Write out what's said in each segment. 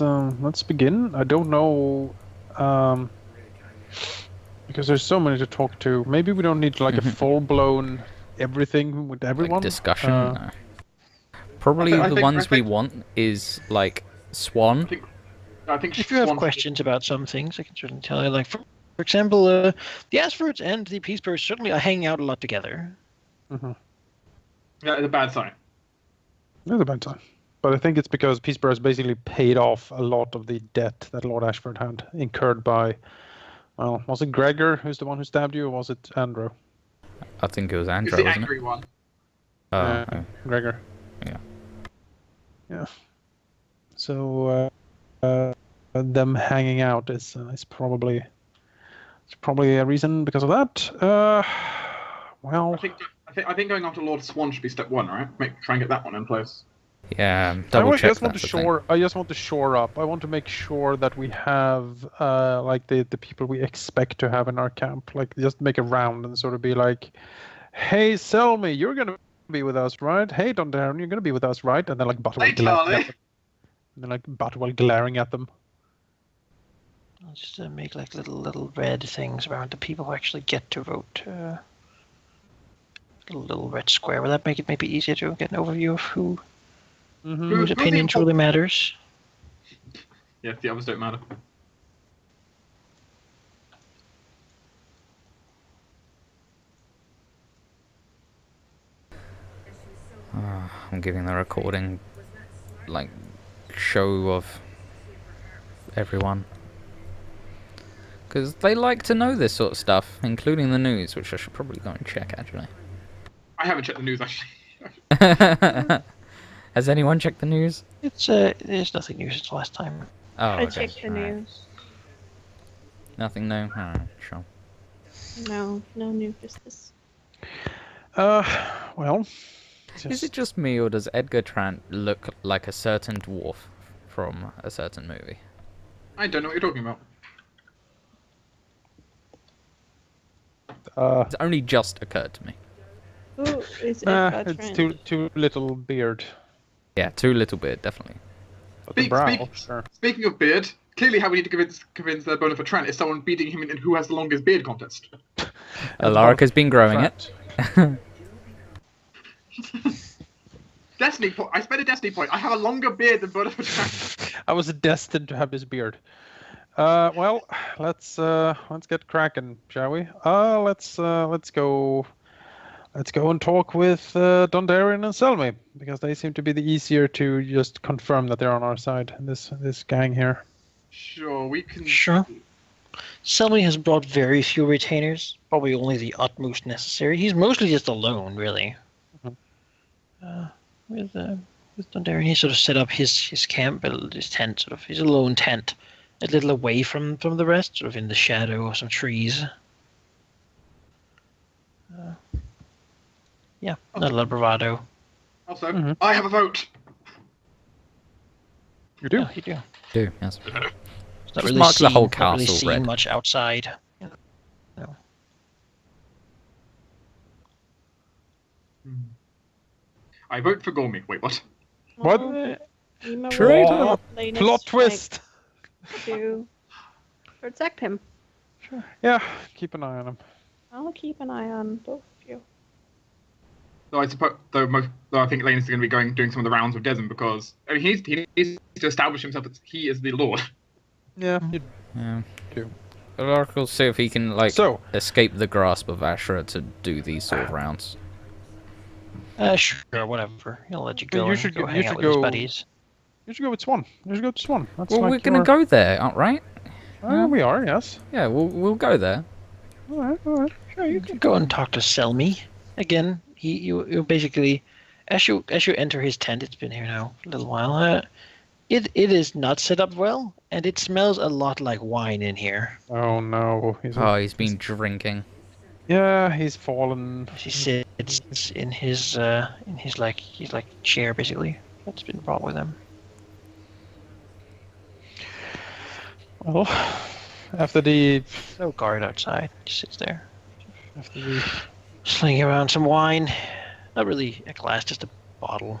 let's begin. I don't know, because there's so many to talk to. Maybe we don't need like a full-blown everything with everyone. Like discussion. No. Probably the ones we want is like Swan. I think if you have questions about some things, I can certainly tell you. Like, for example, the Asfords and the Peace Bearers certainly are hanging out a lot together. Yeah, it's a bad sign. It's a bad sign. But I think it's because Peace Bearers basically paid off a lot of the debt that Lord Ashford had incurred by, well, was it Gregor who's the one who stabbed you, or was it Andrew? I think it was Andrew, It's the wasn't angry it? one. Gregor. Yeah. Yeah. So them hanging out is probably a reason because of that. Well, I think going after Lord Swan should be step one, right? Try and get that one in place. Yeah, I just want to shore up. I want to make sure that we have like the people we expect to have in our camp. Like just make a round and sort of be like, "Hey, Selmy, you're gonna be with us, right? Hey, Don Darren, you're gonna be with us, right?" And then like Butterwell glaring at them. And then like Butterwell glaring at them. I'll just make like little red things around the people who actually get to vote. Little red square. Will that make it maybe easier to get an overview of whose opinion truly matters? Yeah, the others don't matter. I'm giving the recording like show of everyone. Because they like to know this sort of stuff, including the news, which I should probably go and check, actually. I haven't checked the news, actually. Has anyone checked the news? There's nothing new since last time. Oh, I okay. checked the news. Nothing new? Alright, sure. No new business. Well... Is it just me, or does Edgar Trant look like a certain dwarf from a certain movie? I don't know what you're talking about. It's only just occurred to me. Who is Edgar it's Trent? too little beard. Yeah, too little bit, definitely. But the brow, sure. Speaking of beard, clearly how we need to convince the Bona for Trent is someone beating him in who has the longest beard contest. Alaric has been growing it. Destiny point. I spent a destiny point. I have a longer beard than Bona for Trent. I was destined to have this beard. Well, let's get cracking, shall we? Let's go and talk with Dondarrion and Selmy, because they seem to be the easier to just confirm that they're on our side in this gang here. Sure, we can. Sure. Selmy has brought very few retainers, probably only the utmost necessary. He's mostly just alone, really. With Dondarrion, he sort of set up his camp, his tent, sort of his lone tent, a little away from the rest, sort of in the shadow of some trees. Yeah, not a lot of bravado. Also, I have a vote. You do? Yeah, you do. Do, yes. It's not Just really mark the whole not really castle seen red. much outside. No. I vote for Gormy. Wait, what? What? Nima Traitor! will Lanus Plot twist! to protect him. Yeah, keep an eye on him. I'll keep an eye on both of you. Though I suppose, though I think Lanus is going to be doing some of the rounds with Desmond, because I mean, he needs to establish himself that he is the Lord. Yeah. Yeah. Alaric will see if he can, like, escape the grasp of Ashra to do these sort of rounds. Sure, whatever. He'll let you go. You should go hang out with his buddies. You should go with Swan. You should go to Swan. That's Well, like we're gonna go there, aren't right? We are, yes. Yeah, we'll go there. All right. Sure, you can go and talk to Selmy. Again, you basically, as you enter his tent, it's been here now a little while. It is not set up well, and it smells a lot like wine in here. Oh no. He's been drinking. Yeah, he's fallen. He sits in his chair basically. That's been brought with him. Well, after the No guard outside. He sits there. after the Slinging around some wine. Not really a glass, just a bottle.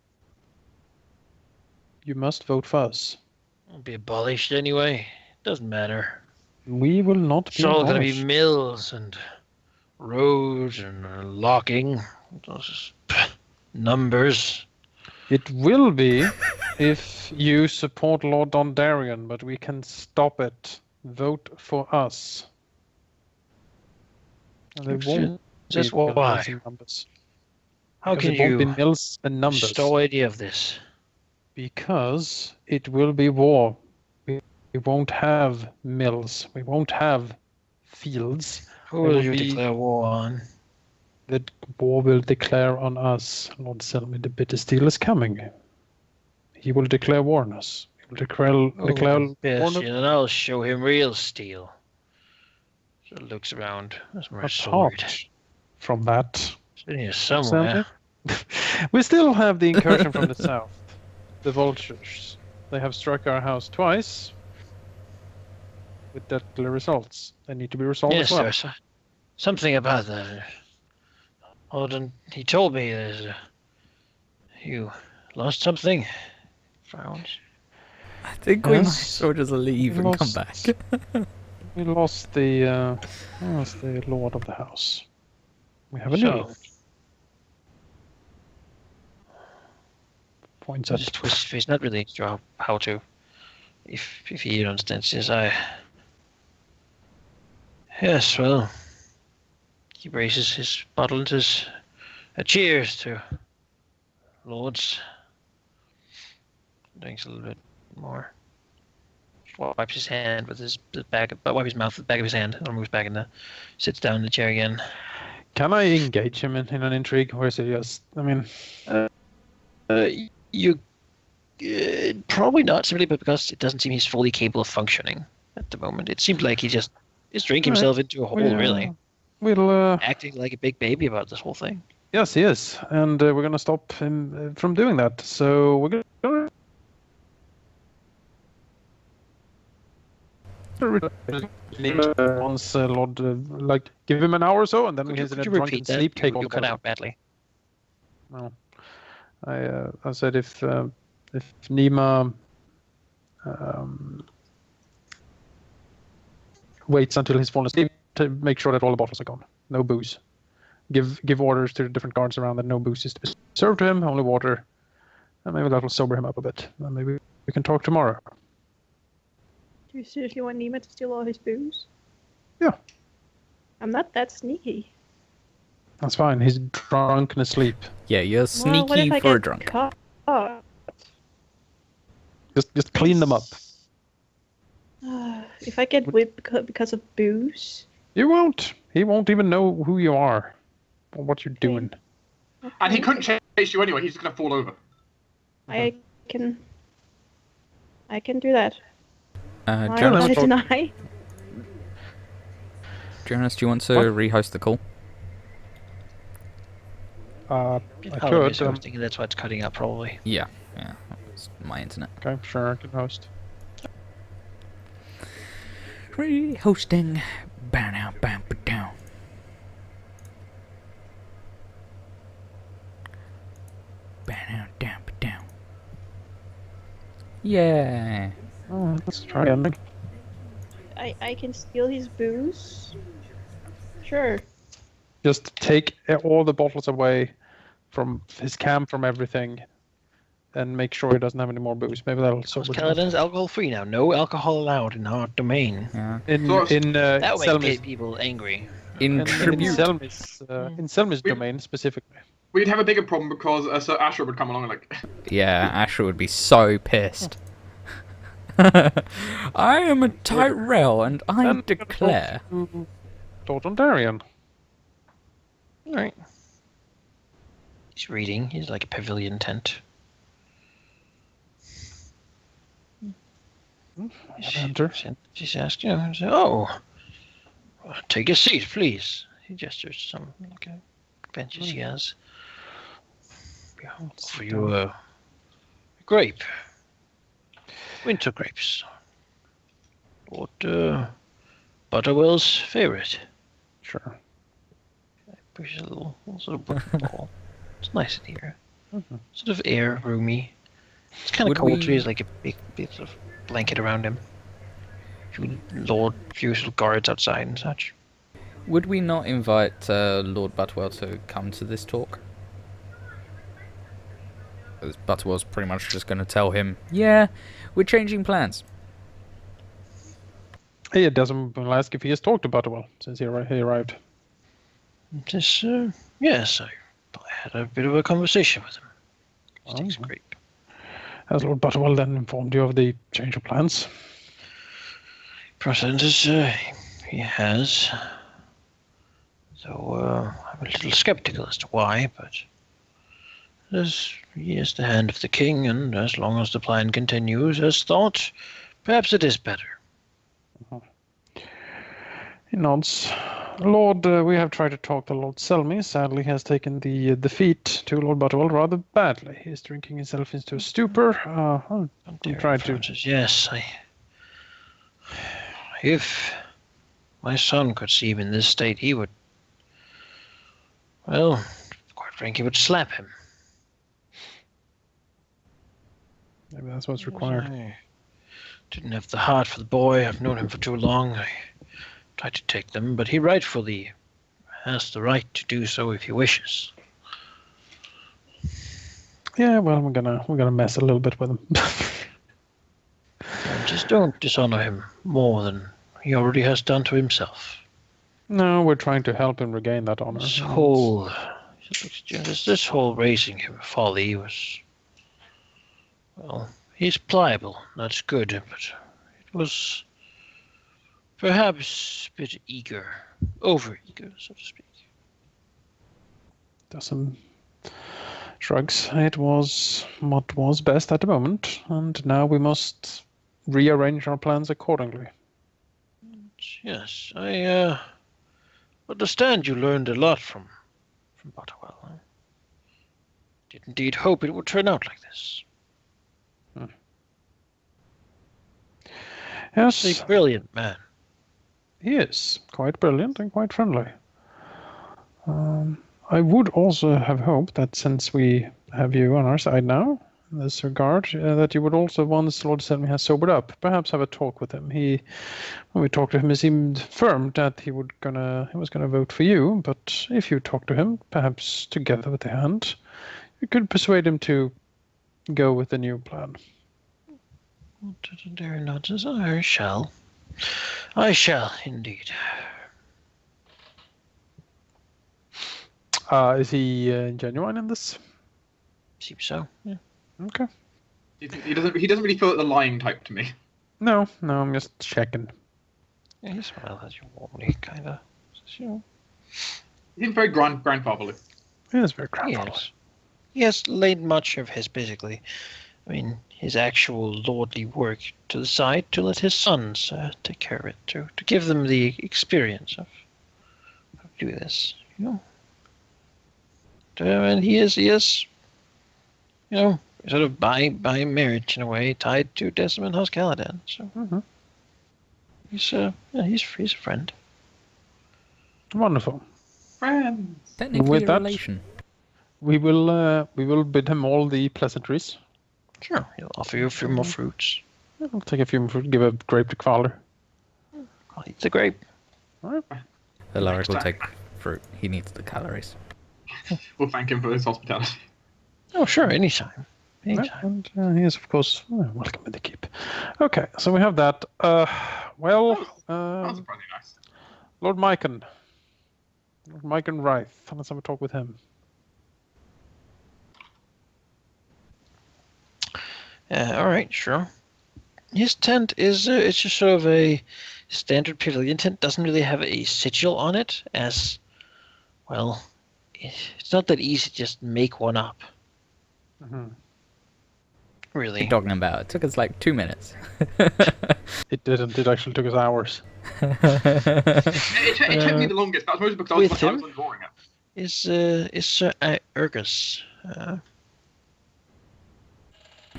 you must vote for us. It'll be abolished anyway. Doesn't matter. We will not It's be all gonna be abolished. mills and roads and locking. Those numbers. It will be if you support Lord Dondarrion, but we can stop it. Vote for us. And there won't Just be mills why? and numbers. How Because can it won't be you mills and numbers. stole idea of this? Because it will be war. We won't have mills. We won't have fields. Who There will will you be- declare war on? The war will declare on us. Lord Selmy, the bitter steel is coming. He will declare war on us. He will declare war Yes, on and I'll show him real steel. So looks around. That's my sword. apart from that. It's in here somewhere. Selmy. We still have the incursion from the south. The vultures. They have struck our house twice. With deadly results. They need to be resolved Yes, as well. there's something about that. Alden, he told me you lost something. Found. I think we might Yes. sort of leave and come back. We lost the lord of the house. We have a new So- lord. Points I at just twist his face, not really sure how to. If he understands this, I. Yes, well. He raises his bottle and says, cheers to lords. Drinks a little bit more. Wipes his hand with his back, wipe his mouth with the back of his hand, and moves back and sits down in the chair again. Can I engage him in an intrigue, or is it just? I mean, You probably not simply because it doesn't seem he's fully capable of functioning at the moment. It seems like he's drinking Alright. himself into a hole, really, we'll. acting like a big baby about this whole thing. Yes, he is, and we're gonna stop him from doing that. So we're gonna. Once Lord, like, give him an hour or so, and then he's in a drunken sleep. Take all You the cut bottle. out badly. No, I said if Nima waits until he's fallen asleep to make sure that all the bottles are gone, no booze. Give orders to the different guards around that no booze is to be served to him, only water, and maybe that will sober him up a bit. And maybe we can talk tomorrow. Do you seriously want Nima to steal all his booze? Yeah. I'm not that sneaky. That's fine. He's drunk and asleep. Yeah, you're Well, what if sneaky I for a get drunk. caught? Just clean them up. If I get whipped because of booze, You won't. He won't even know who you are or what you're doing. And he couldn't chase you anyway. He's just gonna fall over. I can do that. I'm not Jonas, gonna deny. Jonas, do you want to What? rehost the call? I Halldamir is could. hosting, and that's why it's cutting out, probably. Yeah, it's my internet. Okay, sure, I can host. Rehosting. Bam, bam, down. Bam, down, down. Yeah. Oh, let's try again. I can steal his booze. Sure. Just take all the bottles away from his camp, from everything, and make sure he doesn't have any more booze. Maybe that'll sober him up. Caladan's alcohol free now. No alcohol allowed in our domain. Yeah. In That will Selmy's, make people angry. in Tribute. Selmy's domain specifically. We'd have a bigger problem because Sir Asher would come along and like, Yeah, Asher would be so pissed. I am a Tyrell, and I And declare. Lord Dondarrion. Alright. He's reading. He's like a pavilion tent. Enter. She's asked, oh, take a seat, please. He gestures to some benches he has. For you, a grape. Winter grapes. Lord Butterwell's favorite. Sure. Pushes a little sort of book wall. It's nice in here. Sort of air, roomy. It's kind of Would cold, we- so he's like a big bit of blanket around him. Few Lord Fusil guards outside and such. Would we not invite Lord Butwell to come to this talk? Because Butwell's pretty much just going to tell him, yeah, we're changing plans. He doesn't ask if he has talked to Butterwell since he arrived. This, yes, I had a bit of a conversation with him. He takes Oh. great. Has Lord Butterwell then informed you of the change of plans? President is, he has. Though I'm a little skeptical as to why, but he is the hand of the king, and as long as the plan continues as thought, perhaps it is better. He nods. Lord, we have tried to talk to Lord Selmy. Sadly, he has taken the defeat to Lord Butterwell rather badly. He is drinking himself into a stupor. I'll try to. Francis, yes, if my son could see him in this state, he would. Well, quite frankly, would slap him. Maybe that's what's required. I didn't have the heart for the boy. I've known him for too long. I tried to take them, but he rightfully has the right to do so if he wishes. Yeah, well, we're gonna mess a little bit with him. And just don't dishonor him more than he already has done to himself. No, we're trying to help him regain that honor. This whole raising him folly was, well, he's pliable. That's good, but it was perhaps a bit over-eager, so to speak. Doesn't shrugs. It was what was best at the moment, and now we must rearrange our plans accordingly. Yes, I understand you learned a lot from Butterwell. I did indeed hope it would turn out like this. Yes, He's a brilliant man. he is quite brilliant and quite friendly. I would also have hoped that since we have you on our side now, in this regard, that you would also, once Lord Selmy has sobered up, perhaps have a talk with him. When we talked to him, he seemed firm that he was gonna vote for you. But if you talk to him, perhaps together with the hand, you could persuade him to go with the new plan. Dare nods. I shall. I shall indeed. Is he genuine in this? Seems so. Yeah. Okay. He doesn't really feel like the lying type to me. No, I'm just checking. Yeah, he smiles at you warmly, kind of. You know, He seems very grandfatherly. He is very grandfatherly. yes. He has laid much of his, basically, his actual lordly work to the side to let his sons take care of it, to give them the experience of doing this, you know. And he is, you know, sort of by marriage in a way tied to Desmond House Caladan. So he's a friend. Wonderful. Friends. Technically With a that- relation. We will bid him all the pleasantries. Sure, he'll offer you a few more fruits. I'll take a few more, give a grape to Kvaler. I'll eat the grape. Alaric will take fruit. He needs the calories. We'll thank him for his hospitality. Oh, sure, anytime. Anytime. And he is, of course, welcome in the keep. Okay, so we have that. That was surprisingly nice. Lord Mycon. Lord Mycon Wraith. Let's have a talk with him. All right, sure. His tent is it's just sort of a standard pavilion tent. Doesn't really have a sigil on it, as well. It's not that easy to just make one up. Really. What are you talking about? It took us like 2 minutes. It didn't. It actually took us hours. It took me the longest. That was mostly because I with was him? drawing it. Is Sir Urgus.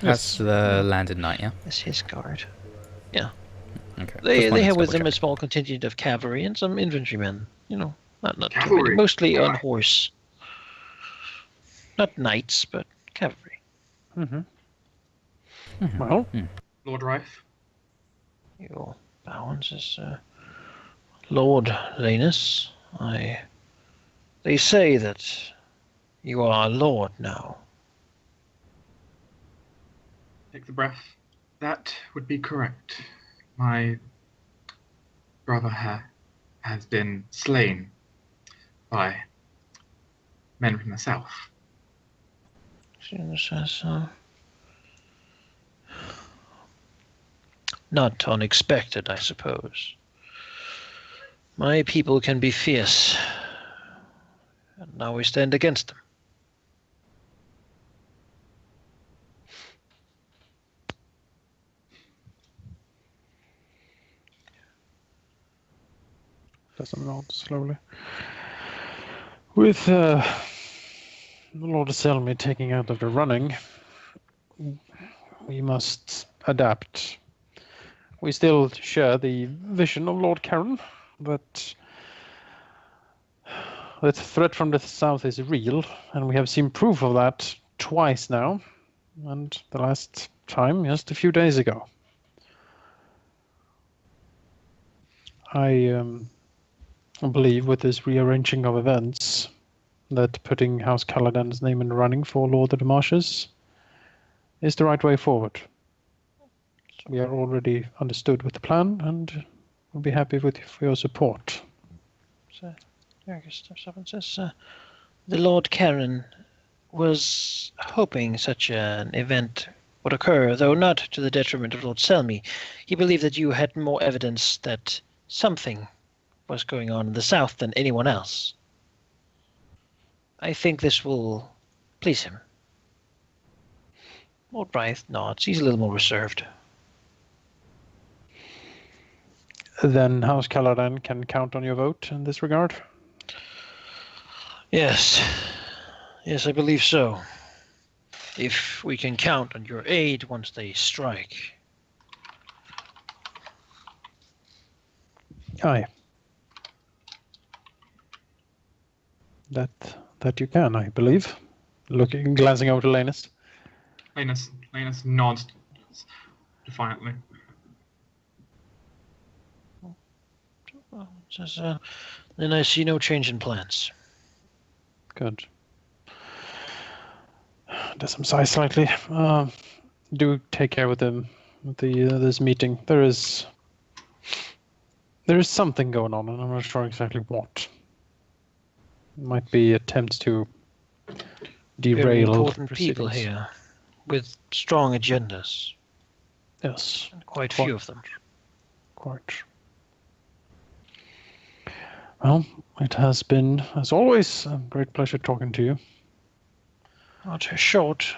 That's the landed knight, yeah? Is his guard. Okay. They just wanted to have with double them a check. small contingent of cavalry and some infantrymen. You know, not too many. Cavalry? Mostly on Right. horse. Not knights, but cavalry. Mm-hmm. Well, Lord Rife. Your balance is Lord Lanus. They say that you are a lord now. Take the breath. That would be correct. My brother has been slain by men from the south. Not unexpected, I suppose. My people can be fierce, and now we stand against them. doesn't nod slowly. With Lord Selmy taking out of the running, we must adapt. We still share the vision of Lord Karen that the threat from the south is real, and we have seen proof of that twice now, and the last time just a few days ago. I believe with this rearranging of events that putting House Caladan's name in the running for Lord of the Marshes is the right way forward. We are already understood with the plan, and we'll be happy for your support. So, says, the Lord Karen was hoping such an event would occur, though not to the detriment of Lord Selmy. He believed that you had more evidence that something was going on in the south than anyone else. I think this will please him. Lord Brythe nods. He's a little more reserved. Then House Caladan can count on your vote in this regard? Yes. Yes, I believe so. If we can count on your aid once they strike. Aye. That you can, I believe. Glancing over to Lanus. Lanus nods defiantly. Says, then I see no change in plans. Good. Does him sigh slightly. Do take care with him. With this meeting. There is something going on, and I'm not sure exactly what. Might be attempts to derail Very important people proceedings. here, with strong agendas. Yes, And quite few of them. quite. Well, it has been, as always, a great pleasure talking to you. Not short.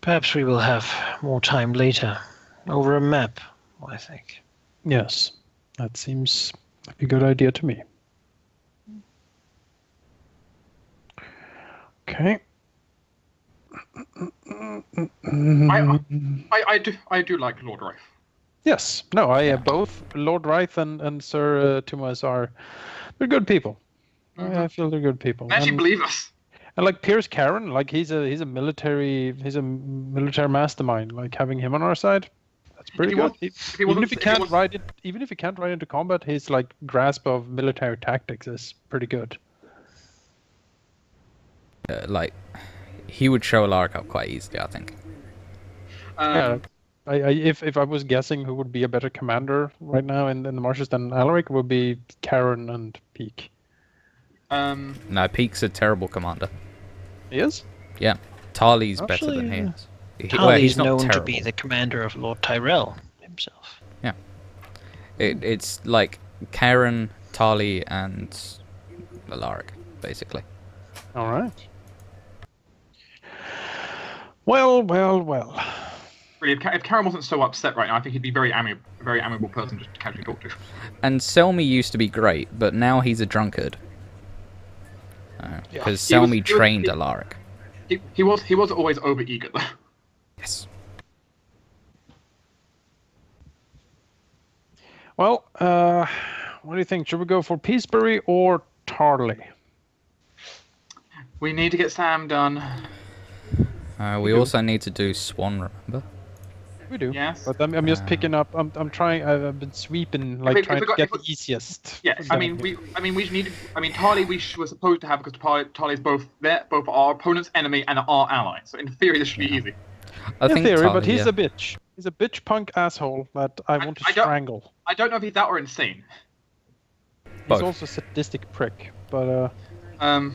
Perhaps we will have more time later. Over a map, I think. Yes, that seems like a good idea to me. Okay. I do like Lord Rife. Yes. No, both Lord Wraith and Sir Tumas they're good people. Mm-hmm. I feel they're good people. They actually believe us. And like Pierce Karen, like he's a military mastermind. Like having him on our side, that's pretty good. Even if he can't ride into combat, his like grasp of military tactics is pretty good. He would show Alaric up quite easily, I think. Yeah. If I was guessing who would be a better commander right now in the marshes than Alaric, would be Karen and Peak. No, Peak's a terrible commander. He is? Yeah. Tali's better than he is. Tali's known to be the commander of Lord Tyrell himself. Yeah. It's like Karen, Tali, and Alaric, basically. All right. Well. Really, if Karen wasn't so upset right now, I think he'd be a very amiable person just to casually talk to. And Selmy used to be great, but now he's a drunkard. Because Selmy trained Alaric. He was always over eager though. Yes. Well, what do you think? Should we go for Peacebury or Tarley? We need to get Sam done. We do. also need to do Swan, remember? We do. Yes. But I'm just picking up. I'm trying. I've been sweeping, like if trying we to got- get if we- the easiest. Yeah, I mean, we needed. I mean, Tali, were supposed to have because Tali's both our opponent's enemy and our ally. So in theory, this should be easy. I In think theory, but Tali, he's yeah. a bitch. He's a bitch punk asshole that I want to I don't- strangle. I don't know if he's that or insane. He's Both. also a sadistic prick, but But I'm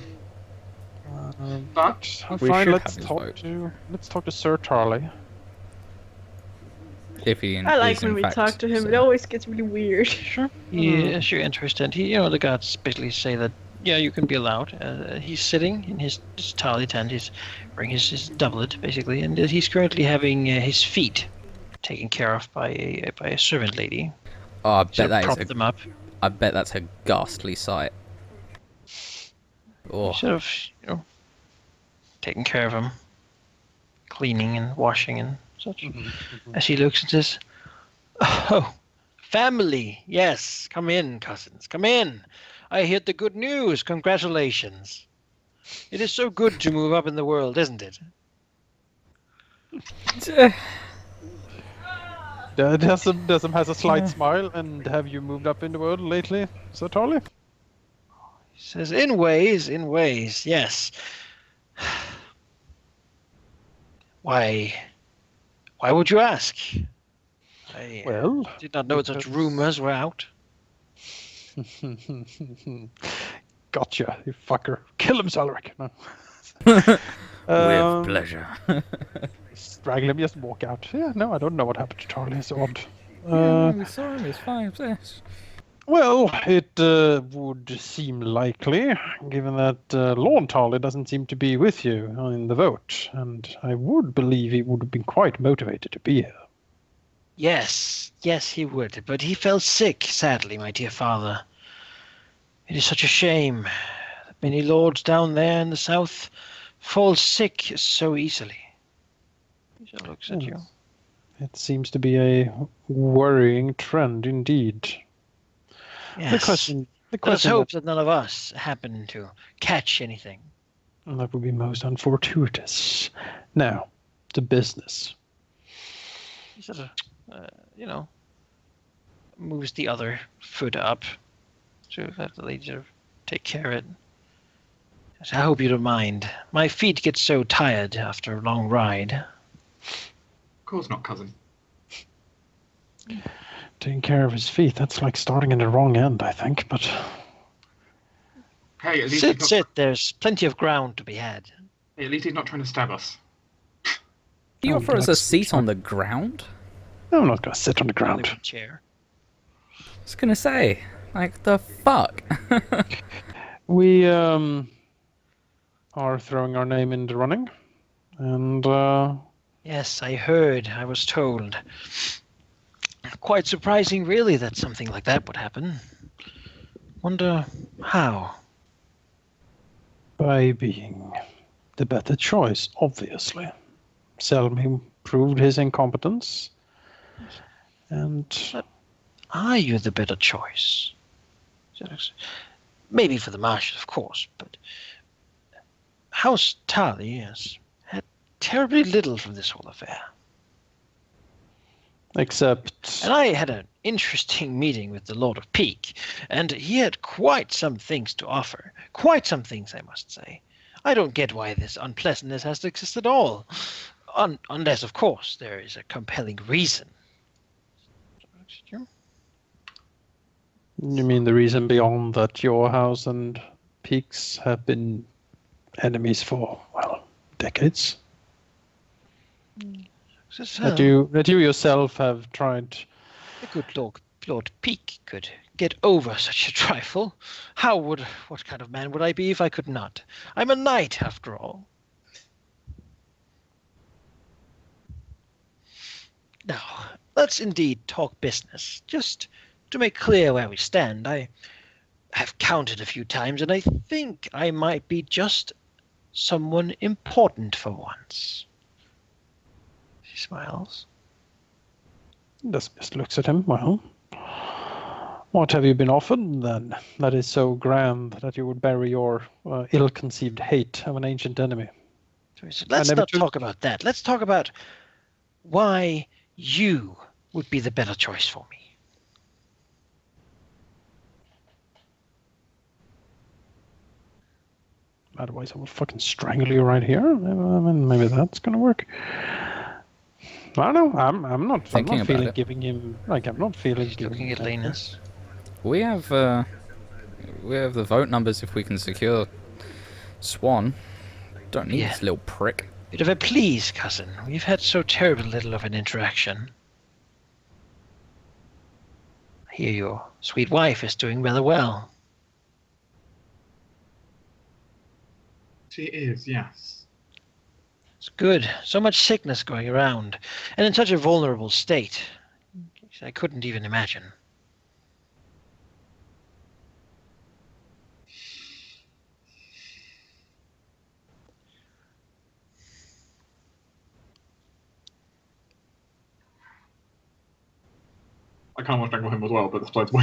We fine. should Let's have his talk vote. to Sir Tarley. If he I like is when in we fact, talk to him. so. It always gets really weird. Sure. As you're interested, the guards basically say that, yeah, you can be allowed. He's sitting in his tally tent. He's wearing his doublet, basically, and he's currently having his feet taken care of by a servant lady. Oh, I So bet that prop is them up. I bet that's a ghastly sight. Oh, Sort of, taking care of him, cleaning and washing and such. As he looks and says, "Oh, family, yes, come in, cousins, come in. I heard the good news. Congratulations. It is so good to move up in the world, isn't it?" Desm has a slight smile. And have you moved up in the world lately, Sir Tarley? He says, in ways, yes. Why would you ask? I Well, did not know that such rumors were out. gotcha, you fucker. Kill him, Salric. No. with pleasure. Strangle him, just walk out. Yeah, no, I don't know what happened to Charlie. It's odd. we saw him. It's fine. Yes. Well, it would seem likely, given that Lord Tarley doesn't seem to be with you in the vote, and I would believe he would have been quite motivated to be here. Yes, he would, but he fell sick, sadly, my dear father. It is such a shame that many lords down there in the south fall sick so easily. He looks at you. It seems to be a worrying trend indeed. Yes. The question Let's hope that none of us happen to catch anything. that would be most unfortuitous. Now, to business. He sort of, moves the other foot up to let the lady sort of take care of it. Says, I hope you don't mind. My feet get so tired after a long ride. of course not, cousin. Taking care of his feet, that's like starting in the wrong end, I think, but... Hey, at least Sit. There's plenty of ground to be had. Hey, at least he's not trying to stab us. Do you Oh, offer us a let's seat try. on the ground? I'm not going to sit on the Only ground. one chair. I was gonna say, like the fuck. We are throwing our name in the running, and Yes, I heard. I was told. Quite surprising, really, that something like that would happen. Wonder how. by being the better choice, obviously. Selmy proved his incompetence, and Are you the better choice? Maybe for the Marshal, of course, but House Tali has had terribly little from this whole affair. except And I had an interesting meeting with the Lord of Peak, and he had quite some things to offer. Quite some things, I must say. I don't get why this unpleasantness has to exist at all. Unless, of course, there is a compelling reason. you mean the reason beyond that your house and Peaks have been enemies for, well, decades? That you yourself have tried. The good Lord Peak could get over such a trifle. What kind of man would I be if I could not? I'm a knight, after all. Now, let's indeed talk business. Just to make clear where we stand, I have counted a few times, and I think I might be just someone important for once. She smiles. Just looks at him. Well, what have you been offered then? That is so grand that you would bury your ill-conceived hate of an ancient enemy. So let's not talk about that. Let's talk about why you would be the better choice for me. Otherwise, I will fucking strangle you right here. I mean, maybe that's gonna work. I don't know. I'm not feeling giving him like I'm not feeling. He's looking at Lanus. We have the vote numbers if we can secure Swan. Don't need this little prick. Bit of a please, cousin. We've had so terrible little of an interaction. I hear your sweet wife is doing rather well. She is, yes. It's good. So much sickness going around, and in such a vulnerable state. I couldn't even imagine. I kind of want to strangle him as well, but that's besides the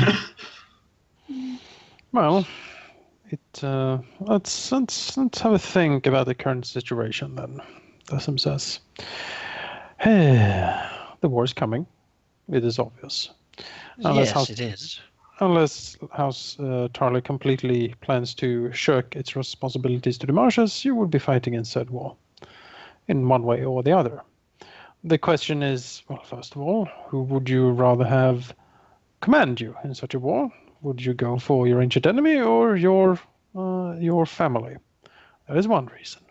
point. Well, let's have a think about the current situation then. Dassim says, the war is coming. It is obvious. Yes, it is. Unless House Tarly completely plans to shirk its responsibilities to the marshes, you would be fighting in said war, in one way or the other. The question is, well, first of all, who would you rather have command you in such a war? Would you go for your ancient enemy or your family? That is one reason.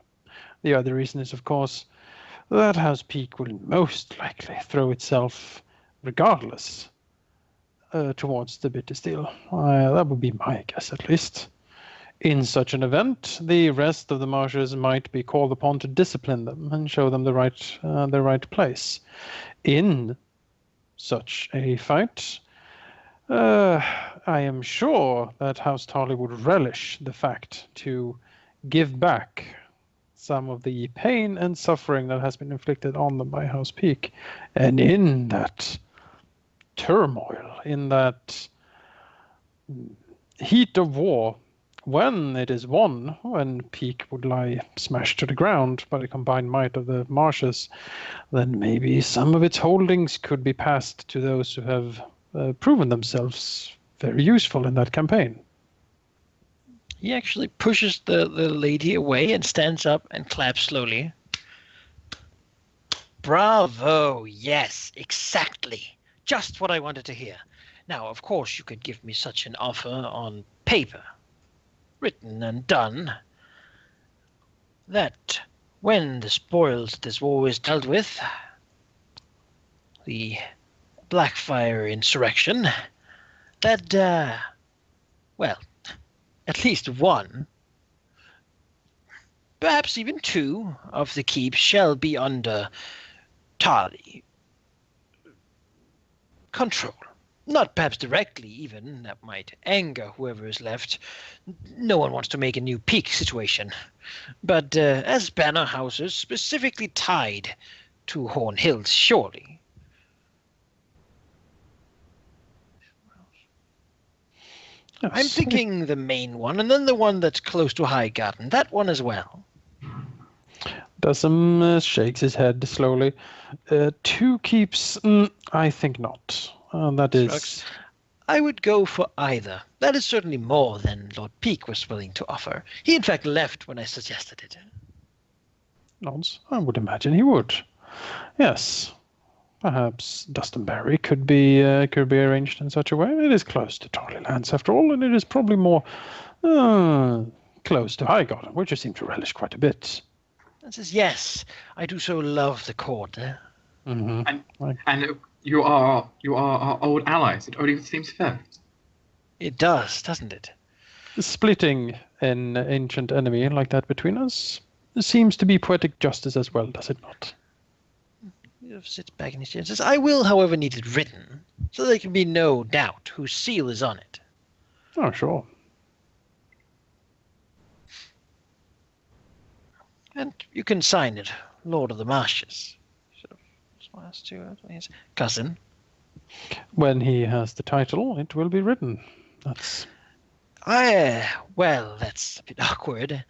The other reason is, of course, that House Peak will most likely throw itself, regardless, towards the bitter steel. That would be my guess, at least. In such an event, the rest of the marshes might be called upon to discipline them and show them the right place. In such a fight, I am sure that House Tarly would relish the fact to give back some of the pain and suffering that has been inflicted on them by House Peak. And in that turmoil, in that heat of war, when it is won, when Peak would lie smashed to the ground by the combined might of the marshes, then maybe some of its holdings could be passed to those who have proven themselves very useful in that campaign. He actually pushes the lady away and stands up and claps slowly. Bravo! Yes, exactly. Just what I wanted to hear. Now, of course, you could give me such an offer on paper, written and done, that when the spoils of this war is dealt with, the Blackfire insurrection, that, well, at least one, perhaps even two of the keeps shall be under Tarly control. Not perhaps directly even, that might anger whoever is left. No one wants to make a new Peak situation. But as banner houses specifically tied to Horn Hills, surely. Yes. I'm thinking the main one, and then the one that's close to Highgarden. That one as well. Dassim shakes his head slowly. Two keeps, I think not. That is... I would go for either. That is certainly more than Lord Peak was willing to offer. He in fact left when I suggested it. Nonce, I would imagine he would. Yes. Perhaps Dustinberry could be arranged in such a way. It is close to Tarly lands after all, and it is probably more close to Highgarden, which I seem to relish quite a bit. And says, yes, I do so love the court. And you are our old allies. It only seems fair. It does, doesn't it? Splitting an ancient enemy like that between us seems to be poetic justice as well, does it not? He sits back in his chair and says, I will, however, need it written, so there can be no doubt whose seal is on it. Oh, sure. And you can sign it, Lord of the Marshes. Sort of smiles to his cousin. When he has the title, it will be written. That's... Well, that's a bit awkward.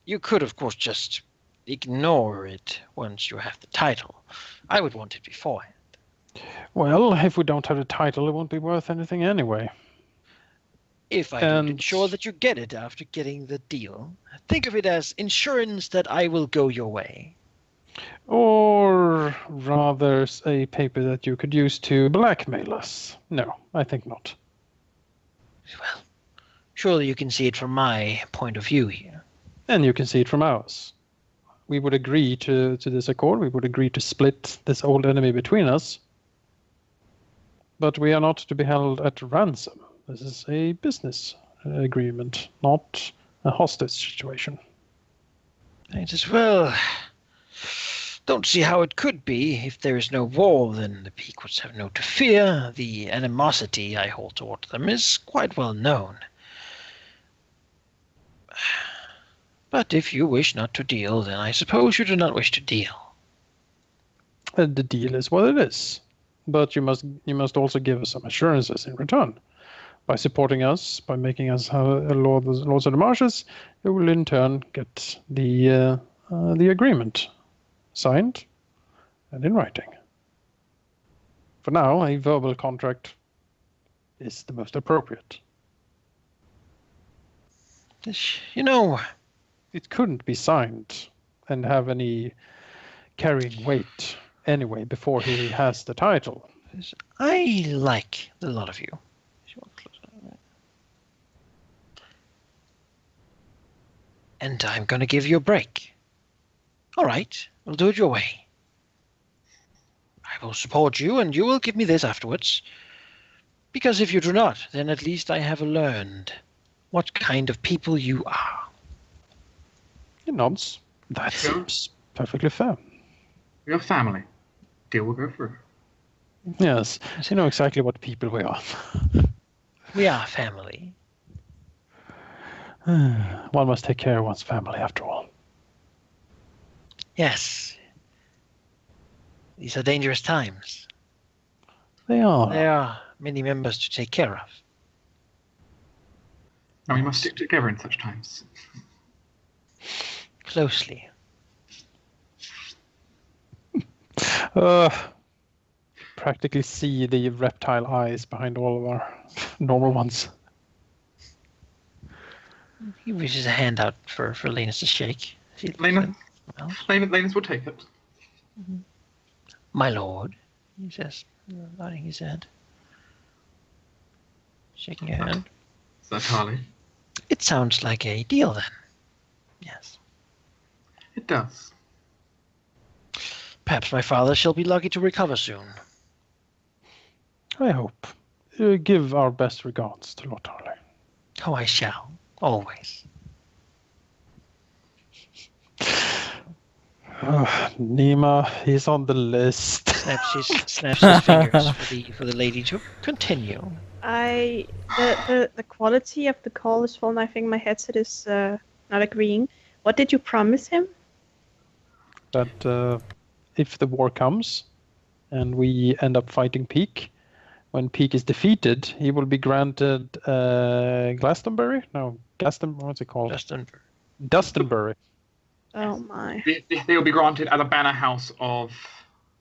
You could, of course, just ignore it once you have the title. I would want it beforehand. Well, if we don't have the title, it won't be worth anything anyway. If I don't ensure that you get it after getting the deal, think of it as insurance that I will go your way. Or rather a paper that you could use to blackmail us. No, I think not. Well, surely you can see it from my point of view here. And you can see it from ours. We would agree to this accord. We would agree to split this old enemy between us. But we are not to be held at ransom. This is a business agreement, not a hostage situation. Might as well. Don't see how it could be. If there is no war, then the Pequots have no to fear. The animosity I hold toward them is quite well known. But if you wish not to deal, then I suppose you do not wish to deal. The deal is what it is. But you must also give us some assurances in return. By supporting us, by making us lords of the marshes, you will in turn get the agreement signed and in writing. For now, a verbal contract is the most appropriate. You know, it couldn't be signed and have any carrying weight anyway before he has the title. I like the lot of you. And I'm going to give you a break. All right, we'll do it your way. I will support you, and you will give me this afterwards. Because if you do not, then at least I have learned what kind of people you are. He nods. That seems perfectly fair. We're family. Deal will go through. Yes, you know exactly what people we are. We are family. One must take care of one's family after all. Yes. These are dangerous times. They are. There are many members to take care of. And we must stick together in such times. Closely. Practically see the reptile eyes behind all of our normal ones. He reaches a hand out for Lanus to shake. Lanus will take it. My lord, he says, nodding his head. Shaking your hand. Certainly. It sounds like a deal then. Yes. It does. Perhaps my father shall be lucky to recover soon. I hope. Give our best regards to Lord Harley. Oh, I shall. Always. Nima, he's on the list. Snaps his fingers for the lady to continue. The quality of the call is falling. I think my headset is not agreeing. What did you promise him? That if the war comes and we end up fighting Peak, when Peak is defeated, he will be granted Glastonbury? No, what's it called? Dustinbury. Oh my. They will be granted as a banner house of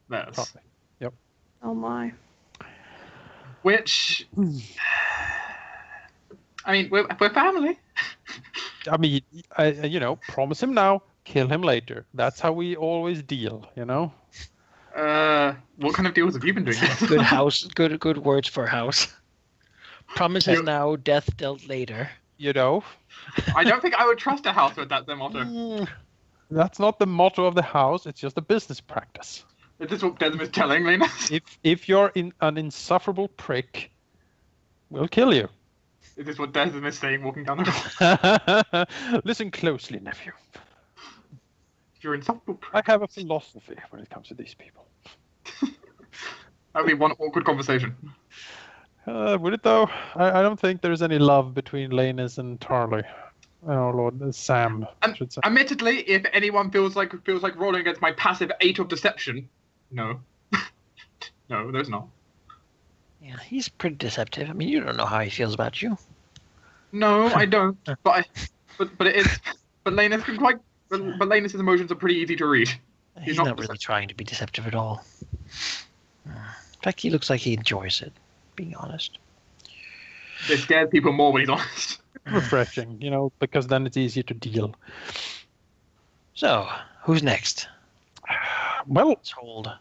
theirs. Probably. Yep. Oh my. Which, I mean, we're family. I mean, promise him now, kill him later. That's how we always deal, you know? What kind of deals have you been doing? Good words for house. Promises now, death dealt later. You know? I don't think I would trust a house with that their motto. That's not the motto of the house, it's just a business practice. Is this what Desmond is telling me? If you're an insufferable prick, we'll kill you. Is this what Desmond is saying walking down the road? Listen closely, nephew. You're insufferable prick. I have a philosophy when it comes to these people. That would be one awkward conversation. Would it though? I don't think there's any love between Lanus and Tarley. Oh Lord, Sam. Admittedly, if anyone feels like rolling against my passive 8 of deception, no. No, there's not. Yeah, he's pretty deceptive. I mean, you don't know how he feels about you. No, I don't. But it is. But Lanus can quite But Lanus's emotions are pretty easy to read. He's not really trying to be deceptive at all. In fact, he looks like he enjoys it, being honest. It scares people more when he's honest. Refreshing, because then it's easier to deal. So, who's next? Well, Let's hold.